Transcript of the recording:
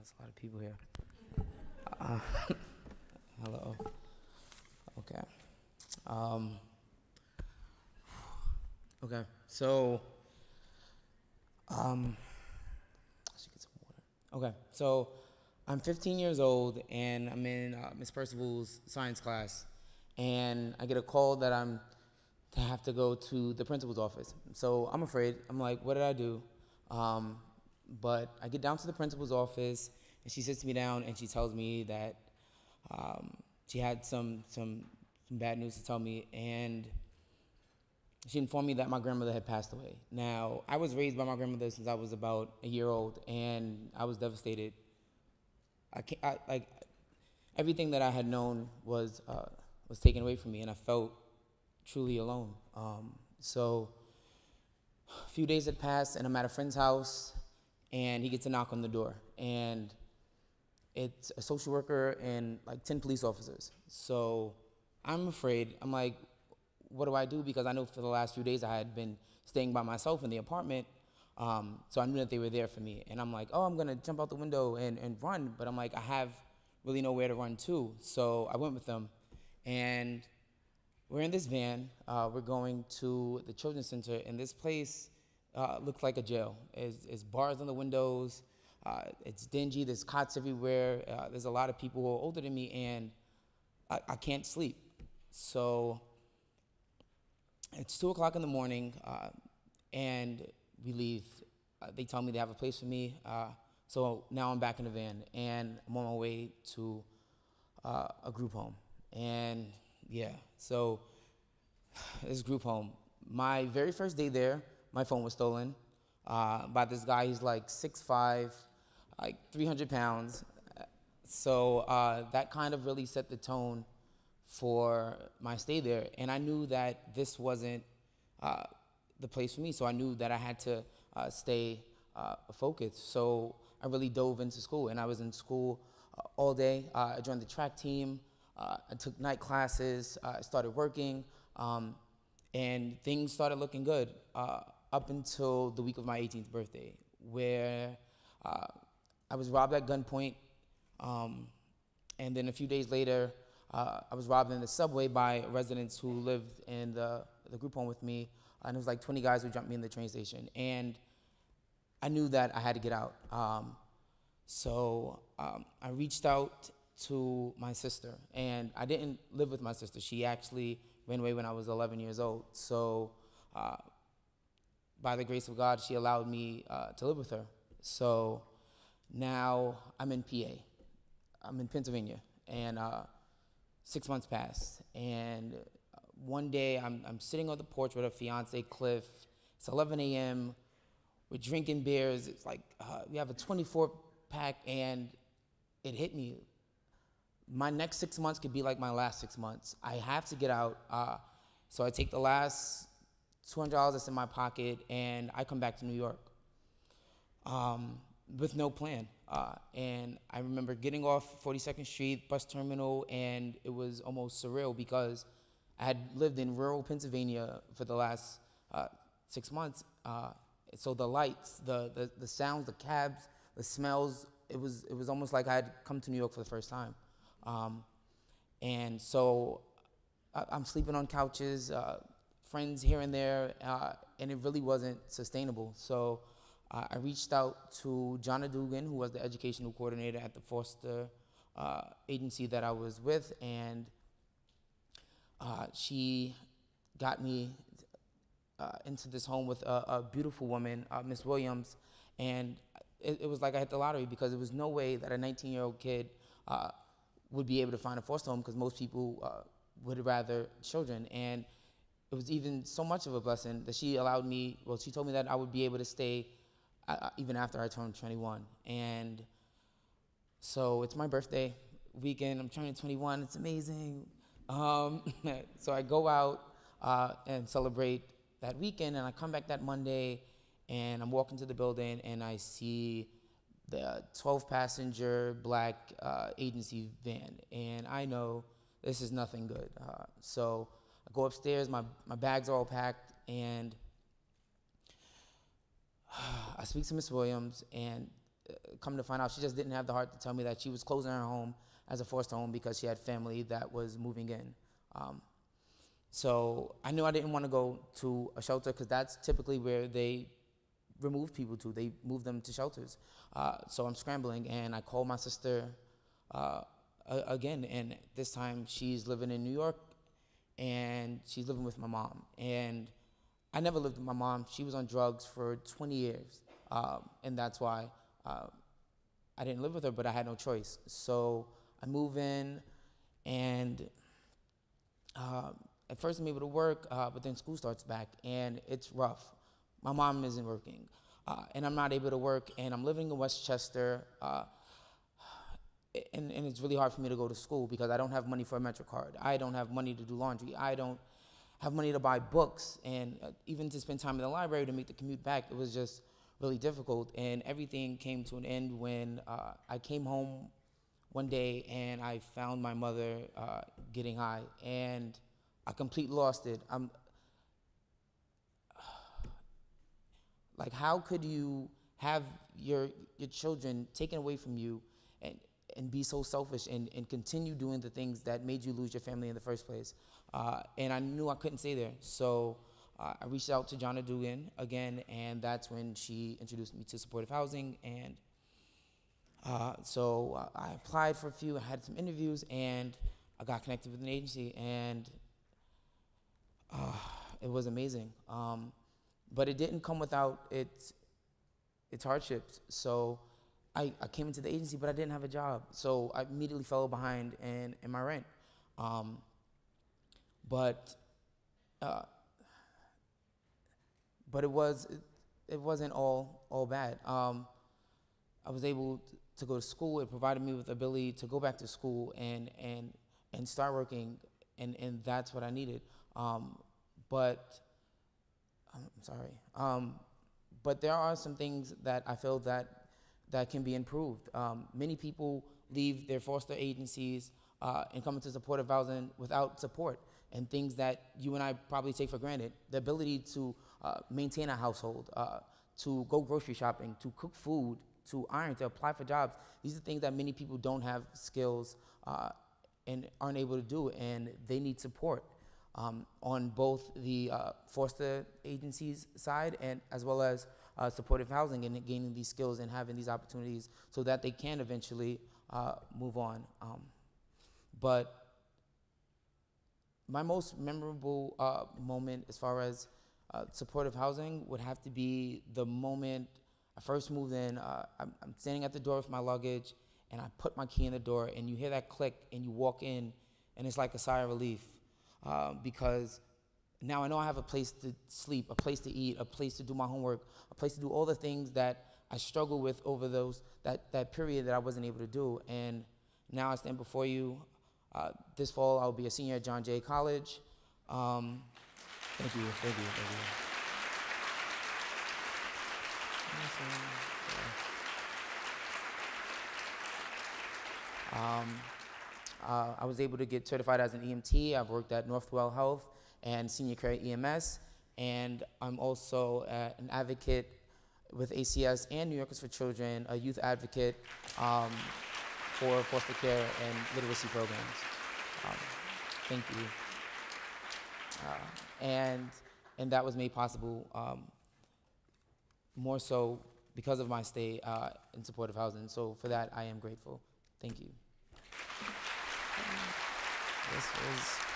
There's a lot of people here. Uh, hello. Okay. Um, okay. So, I should get some water. Okay. So, I'm 15 years old and I'm in Miss Percival's science class, and I get a call that I'm to have to go to the principal's office. So I'm afraid. I'm like, what did I do? Um, but I get down to the principal's office, and she sits me down and she tells me that um, she had some bad news to tell me, and she informed me that my grandmother had passed away. Now, I was raised by my grandmother since I was about a year old, and I was devastated. Like everything that I had known was taken away from me, and I felt truly alone. So a few days had passed, and I'm at a friend's house, and he gets a knock on the door, and it's a social worker and like 10 police officers. So I'm afraid. I'm like, what do I do? Because I know for the last few days I had been staying by myself in the apartment, so I knew that they were there for me. And I'm like, oh, I'm gonna jump out the window and run, but I'm like, I have really nowhere to run to. So I went with them, and we're in this van. We're going to the children's center, and this place looked like a jail. There's bars on the windows. It's dingy. There's cots everywhere. There's a lot of people who are older than me, and I can't sleep. So it's 2 o'clock in the morning, and we leave. They tell me they have a place for me. So now I'm back in the van, and I'm on my way to a group home. And yeah, so this group home. My very first day there, my phone was stolen by this guy. He's like 6'5", like 300 pounds. So that kind of really set the tone for my stay there. And I knew that this wasn't the place for me. So I knew that I had to stay focused. So I really dove into school, and I was in school all day. I joined the track team. I took night classes. I started working, and things started looking good up until the week of my 18th birthday, where I was robbed at gunpoint, and then a few days later, I was robbed in the subway by residents who lived in the group home with me, and it was like 20 guys who jumped me in the train station, and I knew that I had to get out. So I reached out to my sister, and I didn't live with my sister. She actually ran away when I was 11 years old. So by the grace of God, she allowed me to live with her. So now I'm in PA. I'm in Pennsylvania, and 6 months passed. And one day I'm sitting on the porch with her fiance, Cliff. It's 11 a.m. We're drinking beers. It's like we have a 24-pack, and it hit me. My next 6 months could be like my last 6 months. I have to get out. So I take the last $200 that's in my pocket, and I come back to New York with no plan. And I remember getting off 42nd Street bus terminal, and it was almost surreal because I had lived in rural Pennsylvania for the last 6 months. So the lights, the sounds, the cabs, the smells, it was almost like I had come to New York for the first time. And so I'm sleeping on couches, friends here and there, and it really wasn't sustainable. So I reached out to Jonna Dugan, who was the educational coordinator at the foster agency that I was with, and she got me into this home with a beautiful woman, Miss Williams, and it was like I hit the lottery because there was no way that a 19-year-old kid would be able to find a foster home because most people would rather children. And it was even so much of a blessing that she allowed me, well, she told me that I would be able to stay even after I turned 21. And so it's my birthday weekend. I'm turning 21. It's amazing. So I go out and celebrate that weekend, and I come back that Monday, and I'm walking to the building, and I see the 12-passenger black agency van, and I know this is nothing good. So I go upstairs, my bags are all packed, and I speak to Miss Williams, and come to find out, she just didn't have the heart to tell me that she was closing her home as a foster home because she had family that was moving in. So I knew I didn't want to go to a shelter because that's typically where they remove people to. They move them to shelters. So I'm scrambling, and I called my sister again, and this time she's living in New York, and she's living with my mom. And I never lived with my mom. She was on drugs for 20 years, and that's why I didn't live with her, but I had no choice. So I move in, and at first I'm able to work, but then school starts back, and it's rough. My mom isn't working, and I'm not able to work, and I'm living in Westchester, and it's really hard for me to go to school because I don't have money for a MetroCard. I don't have money to do laundry. I don't have money to buy books, and even to spend time in the library to make the commute back, it was just really difficult. And everything came to an end when I came home one day and I found my mother getting high, and I completely lost it. Like, how could you have your children taken away from you and be so selfish and continue doing the things that made you lose your family in the first place? And I knew I couldn't stay there. So I reached out to Jonna Dugan again, and that's when she introduced me to supportive housing. And so I applied for a few, I had some interviews, and I got connected with an agency, and it was amazing. But it didn't come without its hardships. So I came into the agency, but I didn't have a job. So I immediately fell behind in my rent. But it wasn't all bad. I was able to go to school. It provided me with the ability to go back to school and start working, and that's what I needed. But I'm sorry. But there are some things that I feel that can be improved. Many people leave their foster agencies and come into supportive housing without support, and things that you and I probably take for granted. The ability to maintain a household, to go grocery shopping, to cook food, to iron, to apply for jobs. These are things that many people don't have skills and aren't able to do, and they need support on both the foster agencies side and as well as supportive housing, and gaining these skills and having these opportunities so that they can eventually move on. But my most memorable moment as far as supportive housing would have to be the moment I first moved in. I'm standing at the door with my luggage, and I put my key in the door, and you hear that click, and you walk in, and it's like a sigh of relief because now I know I have a place to sleep, a place to eat, a place to do my homework, a place to do all the things that I struggled with over that period that I wasn't able to do. And now I stand before you. This fall, I'll be a senior at John Jay College. Thank you. I was able to get certified as an EMT. I've worked at Northwell Health and Senior Care EMS, and I'm also an advocate with ACS and New Yorkers for Children, a youth advocate for foster care and literacy programs. Thank you. And that was made possible more so because of my stay in supportive housing. So for that, I am grateful. Thank you. This was